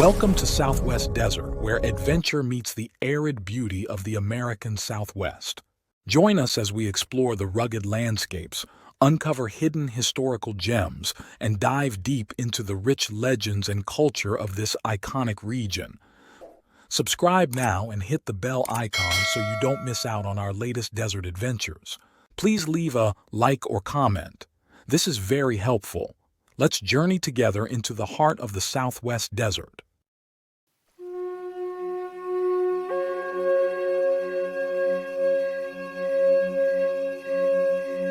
Welcome to Southwest Desert, where adventure meets the arid beauty of the American Southwest. Join us as we explore the rugged landscapes, uncover hidden historical gems, and dive deep into the rich legends and culture of this iconic region. Subscribe now and hit the bell icon so you don't miss out on our latest desert adventures. Please leave a like or comment. This is very helpful. Let's journey together into the heart of the Southwest Desert.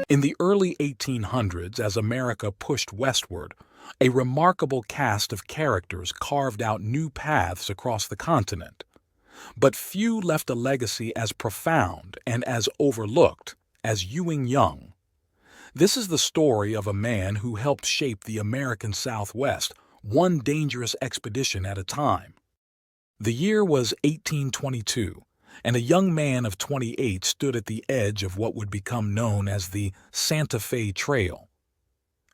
In the early 1800s, as America pushed westward, a remarkable cast of characters carved out new paths across the continent. But few left a legacy as profound and as overlooked as Ewing Young. This is the story of a man who helped shape the American Southwest, one dangerous expedition at a time. The year was 1822, and a young man of 28 stood at the edge of what would become known as the Santa Fe Trail.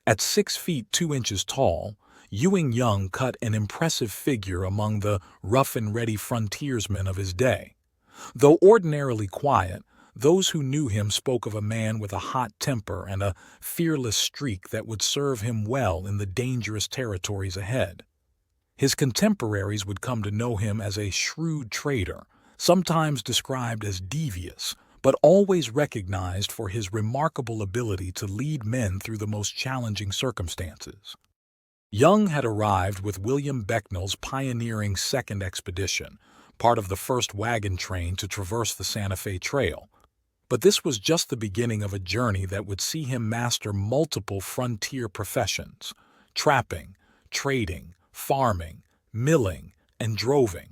At 6 feet 2 inches tall, Ewing Young cut an impressive figure among the rough-and-ready frontiersmen of his day. Though ordinarily quiet, those who knew him spoke of a man with a hot temper and a fearless streak that would serve him well in the dangerous territories ahead. His contemporaries would come to know him as a shrewd trader, sometimes described as devious, but always recognized for his remarkable ability to lead men through the most challenging circumstances. Young had arrived with William Becknell's pioneering second expedition, part of the first wagon train to traverse the Santa Fe Trail. But this was just the beginning of a journey that would see him master multiple frontier professions: trapping, trading, farming, milling, and droving.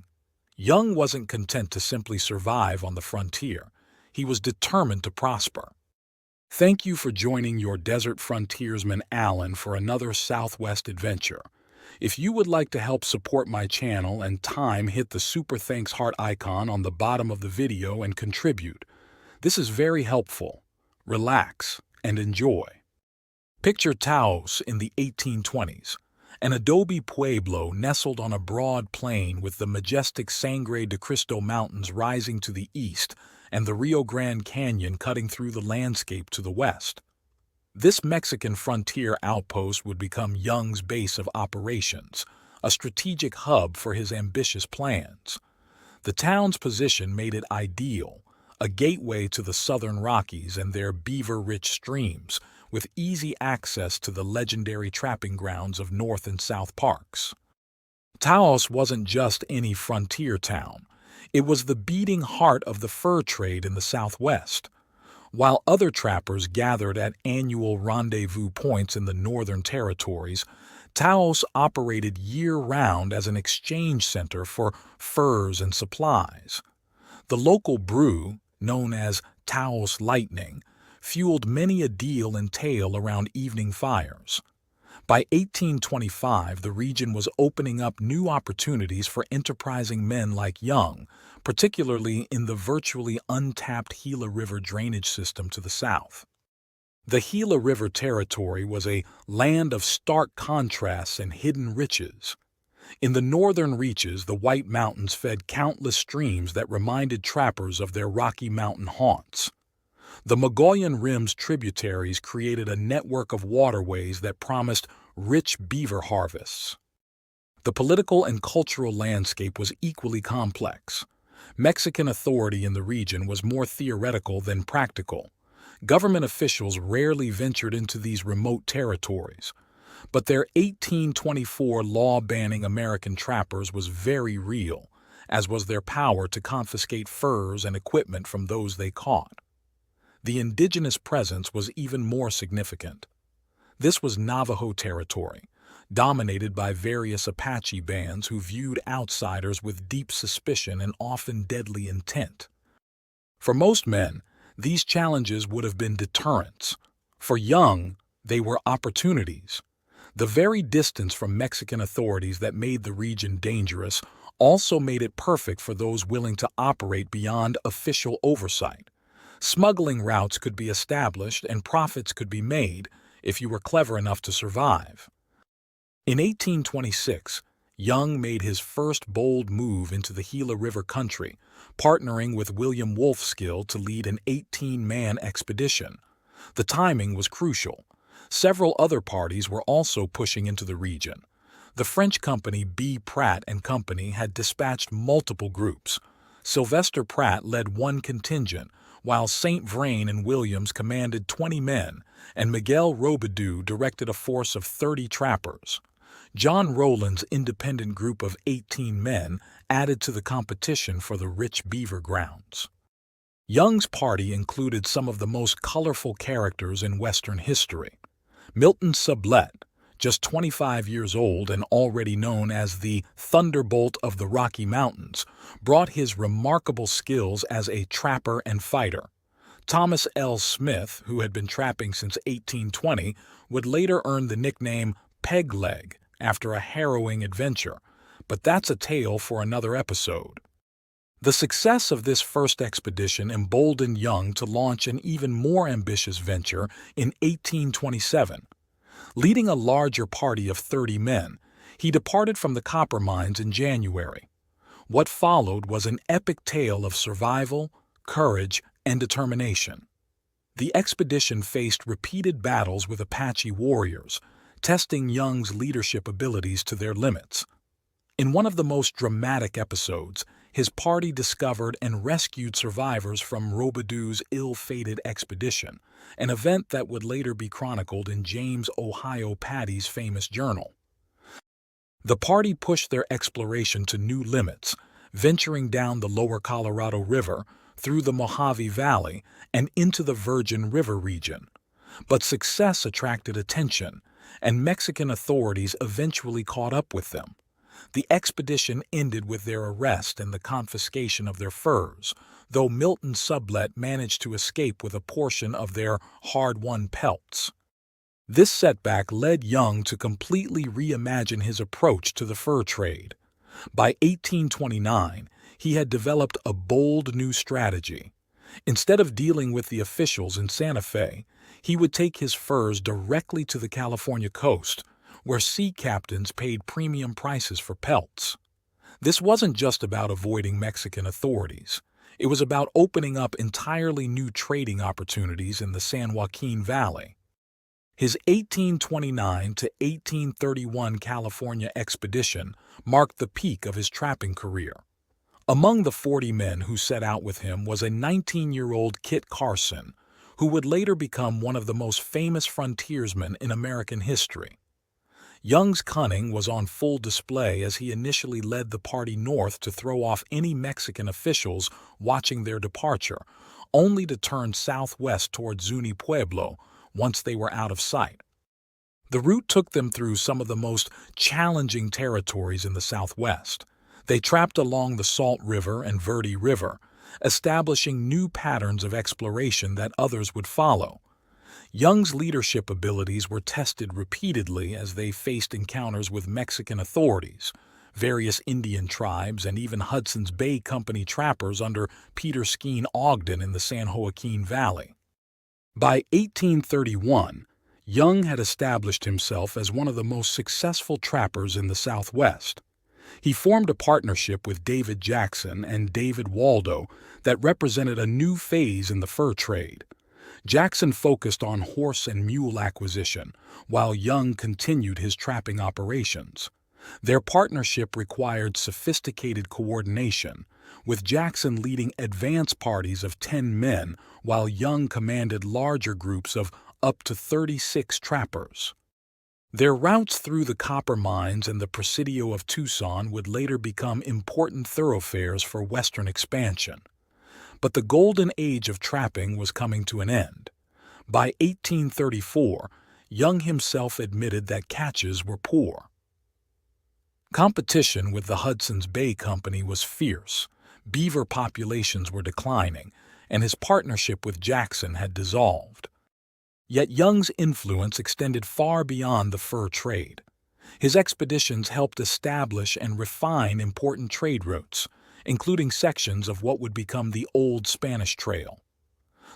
Young wasn't content to simply survive on the frontier. He was determined to prosper. Thank you for joining your desert frontiersman Alan for another Southwest adventure. If you would like to help support my channel and time, hit the super thanks heart icon on the bottom of the video and contribute. This is very helpful. Relax and enjoy. Picture Taos in the 1820s, an adobe pueblo nestled on a broad plain with the majestic Sangre de Cristo Mountains rising to the east and the Rio Grande Canyon cutting through the landscape to the west. This Mexican frontier outpost would become Young's base of operations, a strategic hub for his ambitious plans. The town's position made it ideal, a gateway to the southern Rockies and their beaver-rich streams, with easy access to the legendary trapping grounds of North and South Parks. Taos wasn't just any frontier town. It was the beating heart of the fur trade in the Southwest. While other trappers gathered at annual rendezvous points in the northern territories, Taos operated year-round as an exchange center for furs and supplies. The local brew, known as Taos Lightning, fueled many a deal and tale around evening fires. By 1825, the region was opening up new opportunities for enterprising men like Young, particularly in the virtually untapped Gila River drainage system to the south. The Gila River territory was a land of stark contrasts and hidden riches. In the northern reaches, the White Mountains fed countless streams that reminded trappers of their Rocky Mountain haunts. The Mogollon Rim's tributaries created a network of waterways that promised rich beaver harvests. The political and cultural landscape was equally complex. Mexican authority in the region was more theoretical than practical. Government officials rarely ventured into these remote territories. But their 1824 law banning American trappers was very real, as was their power to confiscate furs and equipment from those they caught. The indigenous presence was even more significant. This was Navajo territory, dominated by various Apache bands who viewed outsiders with deep suspicion and often deadly intent. For most men, these challenges would have been deterrents. For Young, they were opportunities. The very distance from Mexican authorities that made the region dangerous also made it perfect for those willing to operate beyond official oversight. Smuggling routes could be established and profits could be made if you were clever enough to survive. In 1826, Young made his first bold move into the Gila River country, partnering with William Wolfskill to lead an 18-man expedition. The timing was crucial. Several other parties were also pushing into the region. The French company B. Pratt and Company had dispatched multiple groups. Sylvester Pratt led one contingent, while St. Vrain and Williams commanded 20 men, and Miguel Robideau directed a force of 30 trappers. John Rowland's independent group of 18 men added to the competition for the rich beaver grounds. Young's party included some of the most colorful characters in Western history. Milton Sublette, just 25 years old and already known as the Thunderbolt of the Rocky Mountains, brought his remarkable skills as a trapper and fighter. Thomas L. Smith, who had been trapping since 1820, would later earn the nickname Peg Leg after a harrowing adventure, but that's a tale for another episode. The success of this first expedition emboldened Young to launch an even more ambitious venture in 1827. Leading a larger party of 30 men, he departed from the copper mines in January. What followed was an epic tale of survival, courage, and determination. The expedition faced repeated battles with Apache warriors, testing Young's leadership abilities to their limits. In one of the most dramatic episodes, his party discovered and rescued survivors from Robideau's ill-fated expedition, an event that would later be chronicled in James Ohio Patty's famous journal. The party pushed their exploration to new limits, venturing down the lower Colorado River, through the Mojave Valley, and into the Virgin River region. But success attracted attention, and Mexican authorities eventually caught up with them. The expedition ended with their arrest and the confiscation of their furs, though Milton Sublette managed to escape with a portion of their hard-won pelts. This setback led Young to completely reimagine his approach to the fur trade. By 1829, he had developed a bold new strategy. Instead of dealing with the officials in Santa Fe, he would take his furs directly to the California coast, where sea captains paid premium prices for pelts. This wasn't just about avoiding Mexican authorities. It was about opening up entirely new trading opportunities in the San Joaquin Valley. His 1829 to 1831 California expedition marked the peak of his trapping career. Among the 40 men who set out with him was a 19-year-old Kit Carson, who would later become one of the most famous frontiersmen in American history. Young's cunning was on full display as he initially led the party north to throw off any Mexican officials watching their departure, only to turn southwest toward Zuni Pueblo once they were out of sight. The route took them through some of the most challenging territories in the Southwest. They trapped along the Salt River and Verde River, establishing new patterns of exploration that others would follow. Young's leadership abilities were tested repeatedly as they faced encounters with Mexican authorities, various Indian tribes, and even Hudson's Bay Company trappers under Peter Skeen Ogden in the San Joaquin Valley. By 1831, Young had established himself as one of the most successful trappers in the Southwest. He formed a partnership with David Jackson and David Waldo that represented a new phase in the fur trade. Jackson focused on horse and mule acquisition, while Young continued his trapping operations. Their partnership required sophisticated coordination, with Jackson leading advance parties of 10 men, while Young commanded larger groups of up to 36 trappers. Their routes through the copper mines and the Presidio of Tucson would later become important thoroughfares for Western expansion. But the golden age of trapping was coming to an end. By 1834, Young himself admitted that catches were poor. Competition with the Hudson's Bay Company was fierce, beaver populations were declining, and his partnership with Jackson had dissolved. Yet Young's influence extended far beyond the fur trade. His expeditions helped establish and refine important trade routes, including sections of what would become the Old Spanish Trail.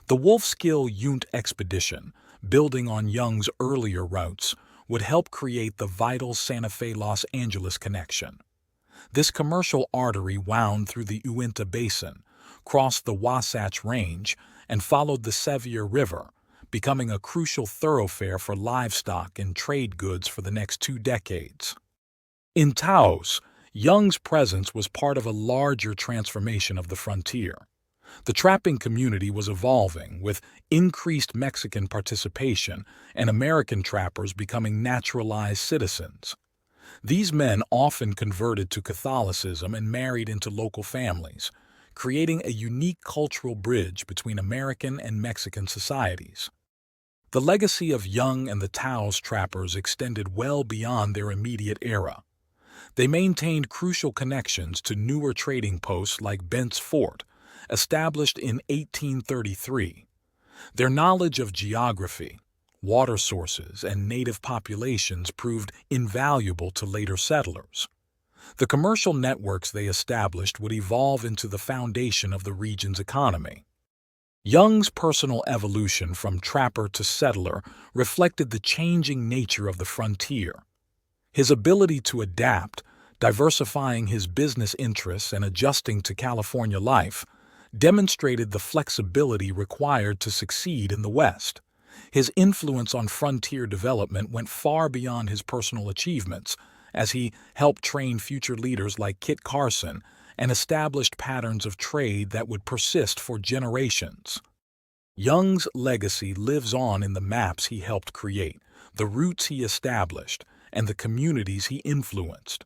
The Wolfskill Yunt expedition, building on Young's earlier routes, would help create the vital Santa Fe-Los Angeles connection. This commercial artery wound through the Uinta Basin, crossed the Wasatch Range, and followed the Sevier River, becoming a crucial thoroughfare for livestock and trade goods for the next 2 decades. In Taos, Young's presence was part of a larger transformation of the frontier. The trapping community was evolving, with increased Mexican participation and American trappers becoming naturalized citizens. These men often converted to Catholicism and married into local families, creating a unique cultural bridge between American and Mexican societies. The legacy of Young and the Taos trappers extended well beyond their immediate era. They maintained crucial connections to newer trading posts like Bent's Fort, established in 1833. Their knowledge of geography, water sources, and native populations proved invaluable to later settlers. The commercial networks they established would evolve into the foundation of the region's economy. Young's personal evolution from trapper to settler reflected the changing nature of the frontier. His ability to adapt, diversifying his business interests and adjusting to California life, demonstrated the flexibility required to succeed in the West. His influence on frontier development went far beyond his personal achievements, as he helped train future leaders like Kit Carson and established patterns of trade that would persist for generations. Young's legacy lives on in the maps he helped create, the routes he established, and the communities he influenced.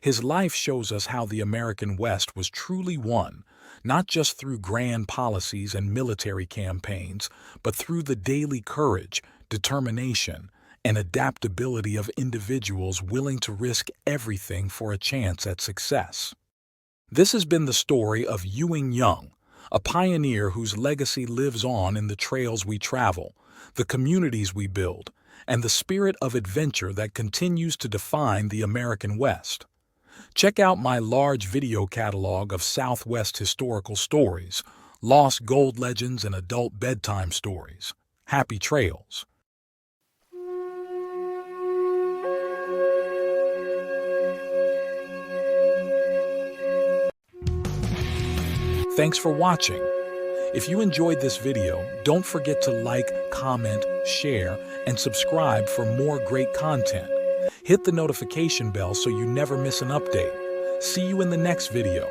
His life shows us how the American West was truly won, not just through grand policies and military campaigns, but through the daily courage, determination, and adaptability of individuals willing to risk everything for a chance at success. This has been the story of Ewing Young, a pioneer whose legacy lives on in the trails we travel, the communities we build, and the spirit of adventure that continues to define the American West. Check out my large video catalog of Southwest historical stories, lost gold legends, and adult bedtime stories. Happy trails! Thanks for watching. If you enjoyed this video, don't forget to like, comment, share, and subscribe for more great content. Hit the notification bell so you never miss an update. See you in the next video.